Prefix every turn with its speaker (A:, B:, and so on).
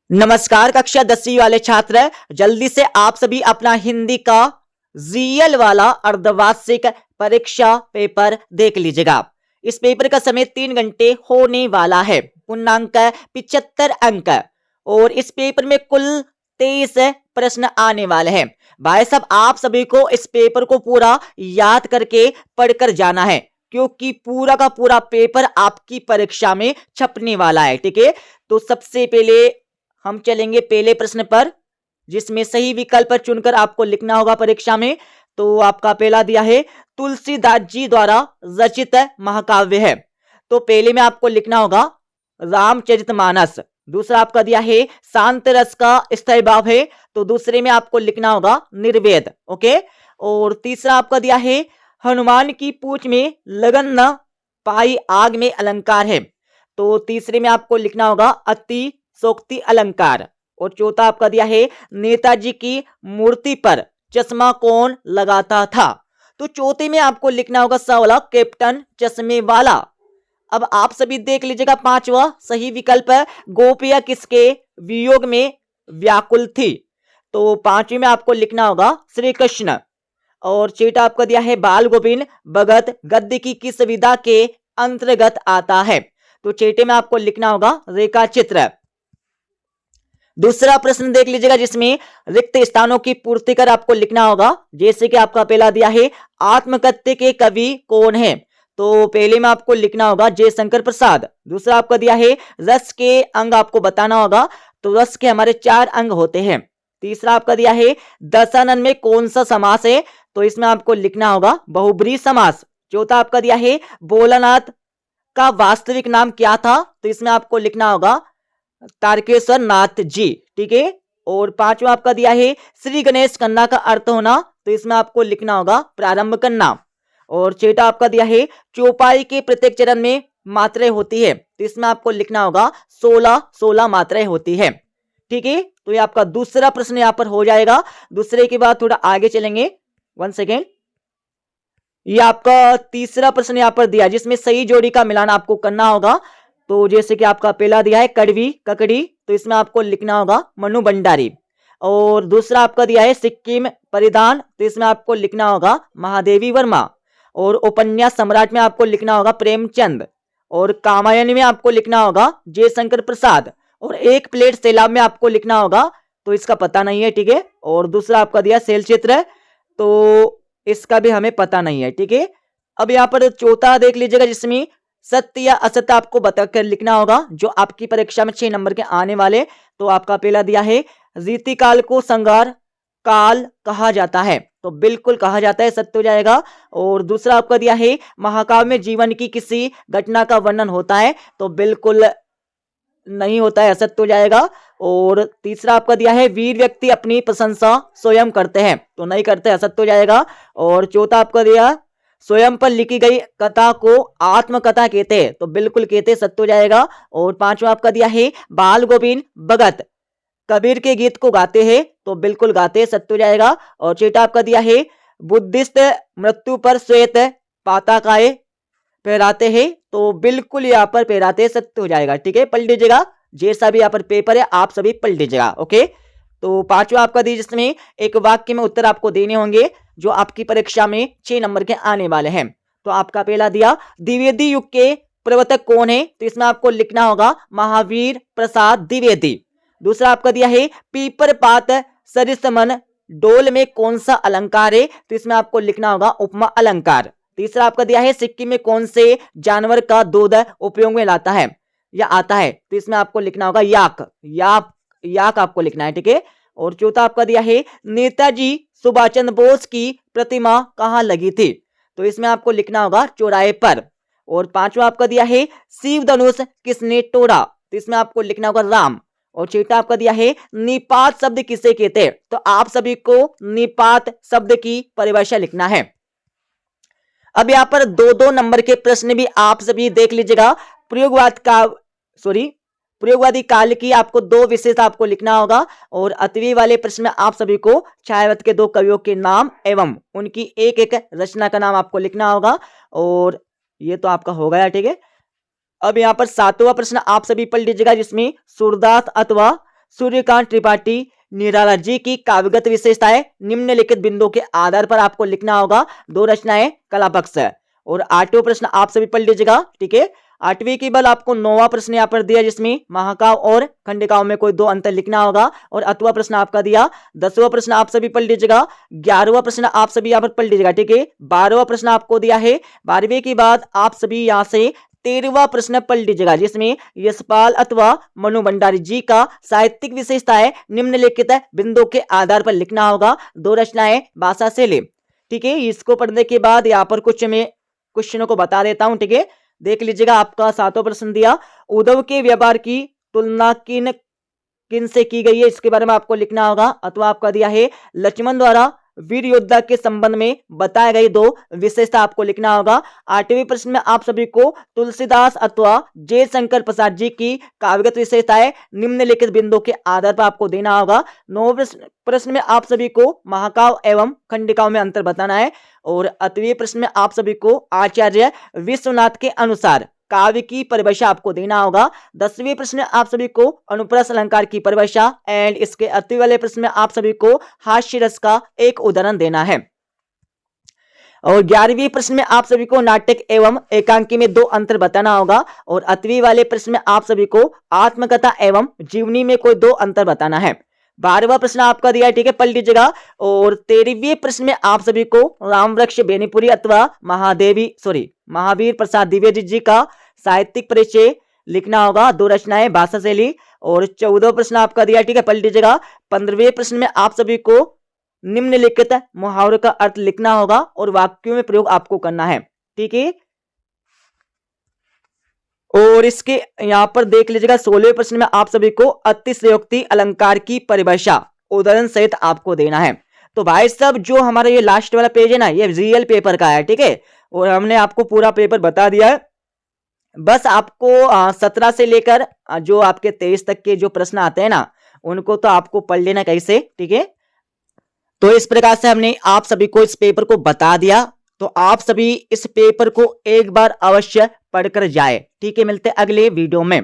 A: नमस्कार कक्षा 10वीं वाले छात्र, जल्दी से आप सभी अपना हिंदी का रियल वाला अर्धवार्षिक परीक्षा पेपर देख लीजिएगा। इस पेपर का समय 3 घंटे होने वाला है। पूर्णांक 75 अंक और इस पेपर में कुल 23 प्रश्न आने वाले हैं। भाई साहब, आप सभी को इस पेपर को पूरा याद करके पढ़कर जाना है, क्योंकि पूरा का पूरा पेपर आपकी परीक्षा में छपने वाला है। ठीक है, तो सबसे पहले हम चलेंगे पहले प्रश्न पर, जिसमें सही विकल्प चुनकर आपको लिखना होगा परीक्षा में। तो आपका पहला दिया है तुलसीदास जी द्वारा रचित महाकाव्य है, तो पहले में आपको लिखना होगा रामचरितमानस। दूसरा आपका दिया है शांत रस का स्थायी भाव है, तो दूसरे में आपको लिखना होगा निर्वेद। ओके, और तीसरा आपका दिया है हनुमान की पूंछ में लगन न पाई आग में अलंकार है, तो तीसरे में आपको लिखना होगा अति सोक्ति अलंकार। और चौथा आपका दिया है नेताजी की मूर्ति पर चश्मा कौन लगाता था, तो चौथे में आपको लिखना होगा सवाला कैप्टन चश्मे वाला। अब आप सभी देख लीजिएगा पांचवा सही विकल्प है गोपियां किसके वियोग में व्याकुल थी, तो पांचवी में आपको लिखना होगा श्री कृष्ण। और छठा आपका दिया है बाल गोविंद भगत गद्य की किस विधा के अंतर्गत आता है, तो छठे में आपको लिखना होगा रेखा चित्र। दूसरा प्रश्न देख लीजिएगा, जिसमें रिक्त स्थानों की पूर्ति कर आपको लिखना होगा। जैसे कि आपका पहला दिया है आत्मकथ्य के कवि कौन है, तो पहले में आपको लिखना होगा जयशंकर प्रसाद। दूसरा आपका दिया है रस के अंग आपको बताना होगा, तो रस के हमारे 4 अंग होते हैं। तीसरा आपका दिया है दशानन में कौन सा समास है, तो इसमें आपको लिखना होगा बहुब्रीहि समास। चौथा आपका दिया है भोलानाथ का वास्तविक नाम क्या था, तो इसमें आपको लिखना होगा तारकेश्वर नाथ जी। ठीक है, और पांचवा आपका दिया है श्री गणेश कन्ना का अर्थ होना, तो इसमें आपको लिखना होगा प्रारंभ करना। और छठा आपका दिया है चौपाई के प्रत्येक चरण में मात्राएं होती है, तो इसमें आपको लिखना होगा 16 मात्राएं होती है। ठीक है, तो ये आपका दूसरा प्रश्न यहाँ पर हो जाएगा। दूसरे के बाद थोड़ा आगे चलेंगे, 1 सेकेंड। ये आपका तीसरा प्रश्न यहाँ पर दिया, जिसमें सही जोड़ी का मिलान आपको करना होगा। तो जैसे कि आपका पहला दिया है कड़वी ककड़ी, तो इसमें आपको लिखना होगा मनु भंडारी। और दूसरा आपका दिया है सिक्किम परिधान, तो इसमें आपको लिखना होगा महादेवी वर्मा। और उपन्यास सम्राट में आपको लिखना होगा प्रेमचंद। और कामायनी में आपको लिखना होगा जयशंकर प्रसाद। और एक प्लेट सैलाब में आपको लिखना होगा, तो इसका पता नहीं है। ठीक है, और दूसरा आपका दिया शैल चित्र, तो इसका भी हमें पता नहीं है। ठीक है, अब यहाँ पर चौथा देख लीजिएगा, जिसमें सत्य या असत्य आपको बताकर लिखना होगा, जो आपकी परीक्षा में 6 नंबर के आने वाले। तो आपका पहला दिया है रीतिकाल को संगार काल कहा जाता है, तो बिल्कुल कहा जाता है, सत्य हो जाएगा। और दूसरा आपका दिया है महाकाव्य में जीवन की किसी घटना का वर्णन होता है, तो बिल्कुल नहीं होता है, असत्य हो जाएगा। और तीसरा आपका दिया है वीर व्यक्ति अपनी प्रशंसा स्वयं करते हैं, तो नहीं करते, असत्य हो जाएगा। और चौथा आपका दिया स्वयं पर लिखी गई कथा को आत्मकथा कहते हैं, तो बिल्कुल कहते, सत्य हो जाएगा। और पांचवा आपका दिया है बाल गोविंद भगत कबीर के गीत को गाते हैं, तो बिल्कुल गाते, सत्य हो जाएगा। और छठा आपका दिया है बुद्धिस्ट मृत्यु पर श्वेत पताकाएं पहराते हैं, तो बिल्कुल यहाँ पर पहराते, सत्य हो जाएगा। ठीक है, पढ़ लीजिएगा, जैसा भी यहाँ पर पेपर है आप सभी पढ़ लीजिएगा। ओके, तो पांचवा आपका दिया, जिसमें एक वाक्य में उत्तर आपको देने होंगे, जो आपकी परीक्षा में 6 नंबर के आने वाले हैं। तो आपका पहला दिया द्विवेदी युग के प्रवर्तक कौन है, तो इसमें आपको लिखना होगा महावीर प्रसाद द्विवेदी। दूसरा आपका दिया है पीपर पात सरिसमन डोल में कौन सा अलंकार है, तो इसमें आपको लिखना होगा उपमा अलंकार। तीसरा आपका दिया है सिक्किम में कौन से जानवर का दूध उपयोग में लाता है या आता है, तो इसमें आपको लिखना होगा याक आपको लिखना है। ठीक है, और चौथा आपका दिया है नेताजी सुभाष चंद्र बोस की प्रतिमा कहाँ लगी थी, तो इसमें आपको लिखना होगा चौराहे पर। और पांचवा आपका दिया है शिव धनुष किसने तोड़ा, तो इसमें आपको लिखना होगा राम। और छठा आपका दिया है निपात शब्द किसे कहते हैं, तो आप सभी को निपात शब्द की परिभाषा लिखना है। अब यहाँ पर 2-2 नंबर के प्रश्न भी आप सभी देख लीजिएगा। प्रयोगवादी काल की आपको 2 विशेषता आपको लिखना होगा। और अतवी वाले प्रश्न में आप सभी को छायावत के 2 कवियों के नाम एवं उनकी एक रचना का नाम आपको लिखना होगा। और ये तो आपका हो गया। ठीक है, अब यहाँ पर 7वां प्रश्न आप सभी पढ़ लीजिएगा, जिसमें सूरदास अथवा सूर्यकांत त्रिपाठी निराला जी की काव्यगत विशेषताएं निम्नलिखित बिंदुओं के आधार पर आपको लिखना होगा। 2 रचनाएं कला पक्ष है। और 8वां प्रश्न आप सभी पढ़ लीजिएगा, ठीक है। 8वीं के बाद आपको 9वां प्रश्न यहाँ पर दिया जिसमें महाकाव्य और खंडकाव्य में कोई 2 अंतर लिखना होगा। और 8वां प्रश्न आपका दिया। 10वां प्रश्न आप सभी पढ़ लीजिएगा। 11वां प्रश्न आप सभी यहाँ पर पढ़ लीजिएगा, ठीक है। 12वां प्रश्न आपको दिया है। 12वीं के बाद आप सभी यहाँ से 13वां प्रश्न पढ़ लीजिएगा जिसमें यशपाल अथवा मनु भंडारी जी का साहित्यिक विशेषताएं निम्नलिखित बिंदुओं के आधार पर लिखना होगा। 2 रचनाएं भाषा से ले, ठीक है। इसको पढ़ने के बाद यहाँ पर कुछ मैं क्वेश्चनों को बता देता हूं, ठीक है। देख लीजिएगा। आपका 7वां प्रश्न दिया, उद्धव के व्यवहार की तुलना किन किन से की गई है, इसके बारे में आपको लिखना होगा। अथवा आपका दिया है लक्ष्मण द्वारा वीर योद्धा के संबंध में बताए गए 2 विशेषता आपको लिखना होगा। 8वें प्रश्न में आप सभी को तुलसीदास अथवा जयशंकर प्रसाद जी की काव्यगत विशेषताएं निम्नलिखित बिंदुओं के आधार पर आपको देना होगा। 9वें प्रश्न में आप सभी को महाकाव्य एवं खंडकाव्य में अंतर बताना है। और 8वें प्रश्न में आप सभी को आचार्य विश्वनाथ के अनुसार काव्य की परिभाषा आपको देना होगा। 10वें प्रश्न में आप सभी को अनुप्रास अलंकार की परिभाषा एंड इसके 8वें वाले प्रश्न में आप सभी को हास्य रस का एक उदाहरण देना है। और 11वें प्रश्न में आप सभी को नाटक एवं एकांकी में 2 अंतर बताना होगा। और 8वें वाले प्रश्न में आप सभी को आत्मकथा एवं जीवनी में कोई 2 अंतर बताना है। 12वां प्रश्न आपका दिया है, ठीक है, पढ़ लीजिएगा। और 13वें प्रश्न में आप सभी को रामवृक्ष बेनीपुरी अथवा महावीर प्रसाद द्विवेदी जी का साहित्यिक परिचय लिखना होगा। 2 रचनाएं भाषा शैली। और 14वां प्रश्न आपका दिया, ठीक है, पढ़ लीजिएगा। 15वें प्रश्न में आप सभी को निम्नलिखित मुहावरे का अर्थ लिखना होगा और वाक्यों में प्रयोग आपको करना है, ठीक है। और इसके यहां पर देख लीजिएगा 16वें प्रश्न में आप सभी को अतिशयोक्ति अलंकार की परिभाषा उदाहरण सहित आपको देना है। तो भाई साहब जो हमारा ये लास्ट वाला पेज है ना, ये रियल पेपर का है, ठीक है। और हमने आपको पूरा पेपर बता दिया है। बस आपको 17 से लेकर जो आपके 23 तक के जो प्रश्न आते हैं ना, उनको तो आपको पढ़ लेना कैसे, ठीक है। तो इस प्रकार से हमने आप सभी को इस पेपर को बता दिया। तो आप सभी इस पेपर को एक बार अवश्य पढ़कर जाए, ठीक है। मिलते अगले वीडियो में।